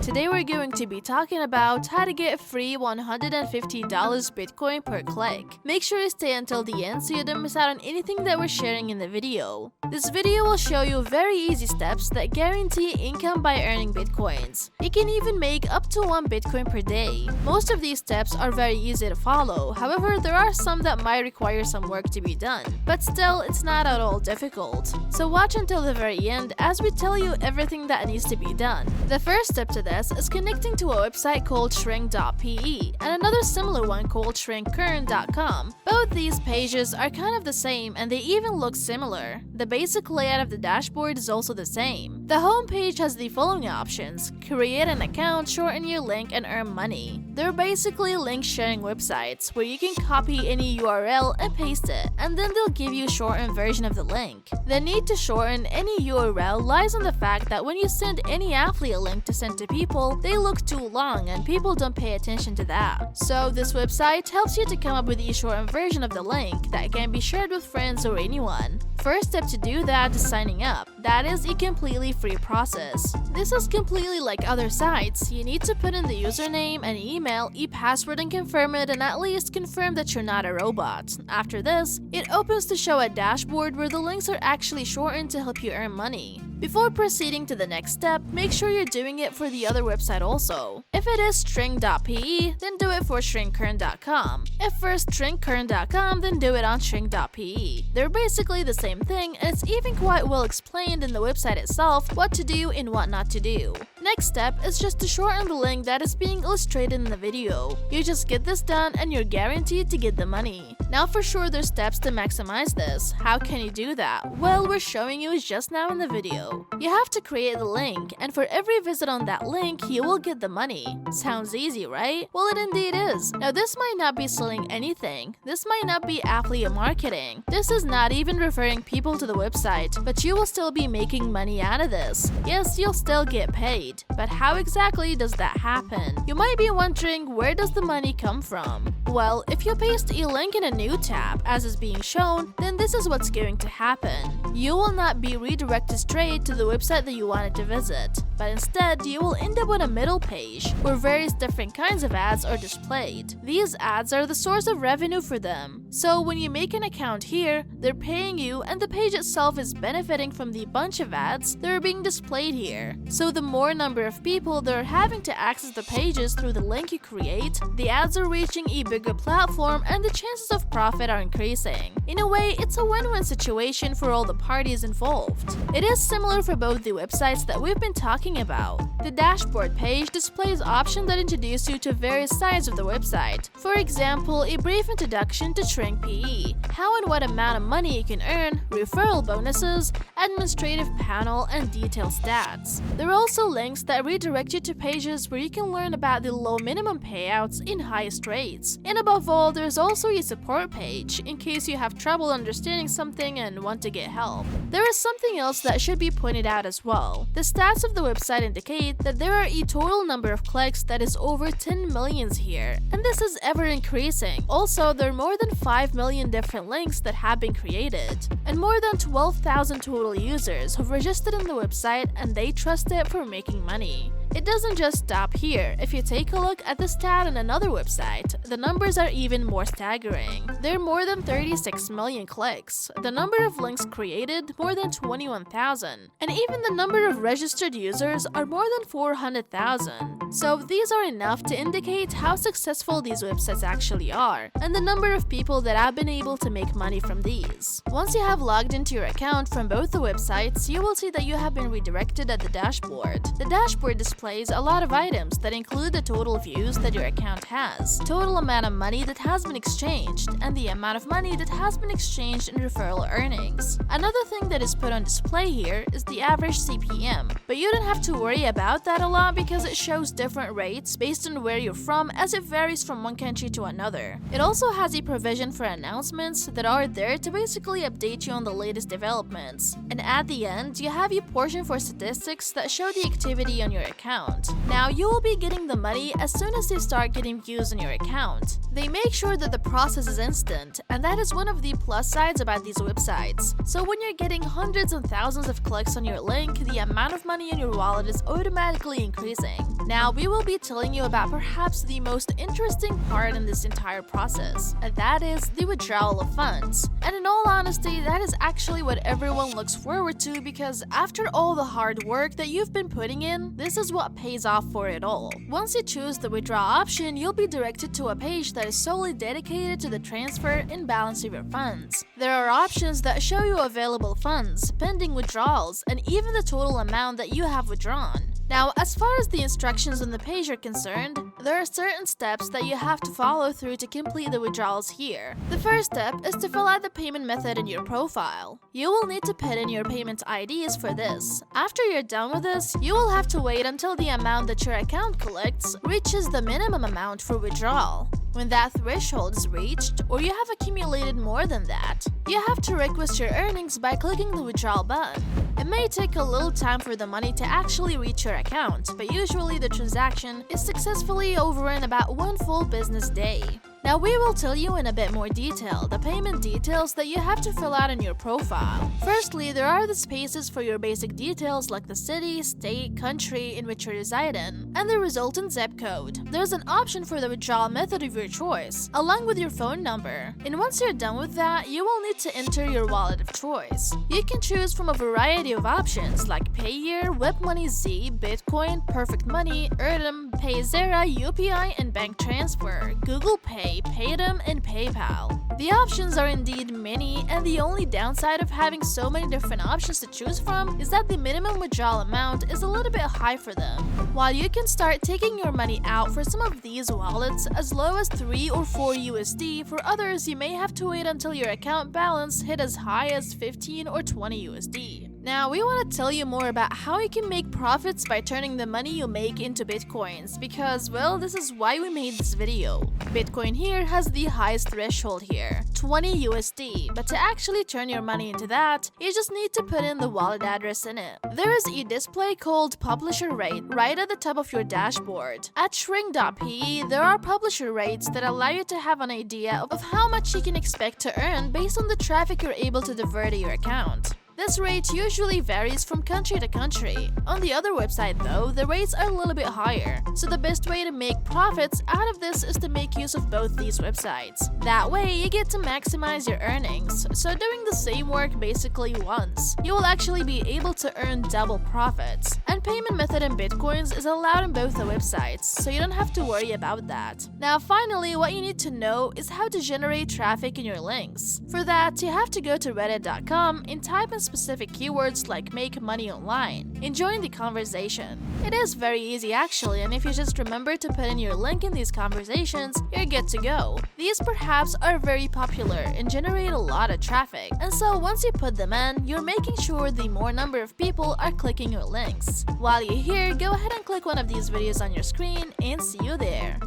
Today we're going to be talking about how to get free $150 Bitcoin per click. Make sure to stay until the end so you don't miss out on anything that we're sharing in the video. This video will show you very easy steps that guarantee income by earning Bitcoins. You can even make up to 1 Bitcoin per day. Most of these steps are very easy to follow, however there are some that might require some work to be done. But still, it's not at all difficult. So watch until the very end as we tell you everything that needs to be done. The first step to this is connecting to a website called shrink.pe and another similar one called shrinkkern.com. Both these pages are kind of the same and they even look similar. The basic layout of the dashboard is also the same. The home page has the following options: create an account, shorten your link, and earn money. They're basically link sharing websites where you can copy any URL and paste it, and then they'll give you a shortened version of the link. The need to shorten any URL lies in the fact that when you send any affiliate link to send to people, they look too long and people don't pay attention to that. So this website helps you to come up with a shortened version of the link that can be shared with friends or anyone. First step to do that is signing up. That is a completely free process. This is completely like other sites. You need to put in the username and email, password and confirm it, and at least confirm that you're not a robot. After this, it opens to show a dashboard where the links are actually shortened to help you earn money. Before proceeding to the next step, make sure you're doing it for the other website also. If it is string.pe, then do it for shrinkkern.com. If for shrinkkern.com, then do it on shrink.pe. They're basically the same thing, and it's even quite well explained in the website itself what to do and what not to do. Next step is just to shorten the link that is being illustrated in the video. You just get this done and you're guaranteed to get the money. Now for sure there's steps to maximize this. How can you do that? Well, we're showing you just now in the video. You have to create the link, and for every visit on that link, you will get the money. Sounds easy, right? Well, it indeed is. Now this might not be selling anything. This might not be affiliate marketing. This is not even referring people to the website, but you will still be making money out of this. Yes, you'll still get paid. But how exactly does that happen? You might be wondering, where does the money come from? Well, if you paste a link in a new tab, as is being shown, then this is what's going to happen. You will not be redirected straight to the website that you wanted to visit, but instead you will end up on a middle page where various different kinds of ads are displayed. These ads are the source of revenue for them. So when you make an account here, they're paying you and the page itself is benefiting from the bunch of ads that are being displayed here. So the more number of people that are having to access the pages through the link you create, the ads are reaching a bigger platform and the chances of profit are increasing. In a way, it's a win-win situation for all the parties involved. It is similar for both the websites that we've been talking about. The dashboard page displays options that introduce you to various sides of the website. For example, a brief introduction to Shrink.pe, how and what amount of money you can earn, referral bonuses, administrative panel, and detailed stats. There are also links that redirect you to pages where you can learn about the low minimum payouts in highest rates. And above all, there's also a support page in case you have trouble understanding something and want to get help. There is something else that should be pointed out as well. The stats of the website indicate that there are a total number of clicks that is over 10 millions here, and this is ever increasing. Also, there are more than 5 million different links that have been created, and more than 12,000 total users who've registered in the website and they trust it for making money. It doesn't just stop here. If you take a look at the stat on another website, the numbers are even more staggering. There are more than 36 million clicks, the number of links created more than 21,000, and even the number of registered users are more than 400,000. So these are enough to indicate how successful these websites actually are, and the number of people that have been able to make money from these. Once you have logged into your account from both the websites, you will see that you have been redirected at the dashboard. The dashboard displays a lot of items that include the total views that your account has, total amount of money that has been exchanged, and the amount of money that has been exchanged in referral earnings. Another thing that is put on display here is the average CPM, but you don't have to worry about that a lot because it shows different rates based on where you're from, as it varies from one country to another. It also has a provision for announcements that are there to basically update you on the latest developments. And at the end, you have a portion for statistics that show the activity on your account. account. Now, you will be getting the money as soon as you start getting views on your account. They make sure that the process is instant, and that is one of the plus sides about these websites. So when you're getting hundreds and thousands of clicks on your link, the amount of money in your wallet is automatically increasing. Now, we will be telling you about perhaps the most interesting part in this entire process, and that is the withdrawal of funds. And in all honesty, that is actually what everyone looks forward to, because after all the hard work that you've been putting in, this is what pays off for it all. Once you choose the withdraw option, you'll be directed to a page that is solely dedicated to the transfer and balance of your funds. There are options that show you available funds, pending withdrawals, and even the total amount that you have withdrawn. Now, as far as the instructions on the page are concerned, there are certain steps that you have to follow through to complete the withdrawals here. The first step is to fill out the payment method in your profile. You will need to put in your payment IDs for this. After you're done with this, you will have to wait until the amount that your account collects reaches the minimum amount for withdrawal. When that threshold is reached, or you have accumulated more than that, you have to request your earnings by clicking the withdrawal button. It may take a little time for the money to actually reach your account, but usually the transaction is successfully over in about one full business day. Now, we will tell you in a bit more detail the payment details that you have to fill out in your profile. Firstly, there are the spaces for your basic details like the city, state, country in which you reside in, and the resultant zip code. There's an option for the withdrawal method of your choice, along with your phone number. And once you're done with that, you will need to enter your wallet of choice. You can choose from a variety of options like Payeer, WebMoney Z, Bitcoin, Perfect Money, Earnum, Payzera, UPI, and Bank Transfer, Google Pay, Paytm, and PayPal. The options are indeed many, and the only downside of having so many different options to choose from is that the minimum withdrawal amount is a little bit high for them. While you can start taking your money out for some of these wallets as low as 3 or 4 USD, for others you may have to wait until your account balance hit as high as 15 or 20 USD. Now, we want to tell you more about how you can make profits by turning the money you make into bitcoins, because, well, this is why we made this video. Bitcoin here has the highest threshold here, 20 USD, but to actually turn your money into that, you just need to put in the wallet address in it. There is a display called Publisher Rate right at the top of your dashboard. At shrink.pe, there are publisher rates that allow you to have an idea of how much you can expect to earn based on the traffic you're able to divert to your account. This rate usually varies from country to country. On the other website though, the rates are a little bit higher, so the best way to make profits out of this is to make use of both these websites. That way, you get to maximize your earnings, so doing the same work basically once. You will actually be able to earn double profits. And payment method in bitcoins is allowed in both the websites, so you don't have to worry about that. Now finally, what you need to know is how to generate traffic in your links. For that, you have to go to reddit.com and type in specific keywords like make money online and join the conversation. It is very easy actually, and if you just remember to put in your link in these conversations, you're good to go. These perhaps are very popular and generate a lot of traffic, and so once you put them in, you're making sure the more number of people are clicking your links. While you're here, go ahead and click one of these videos on your screen and see you there.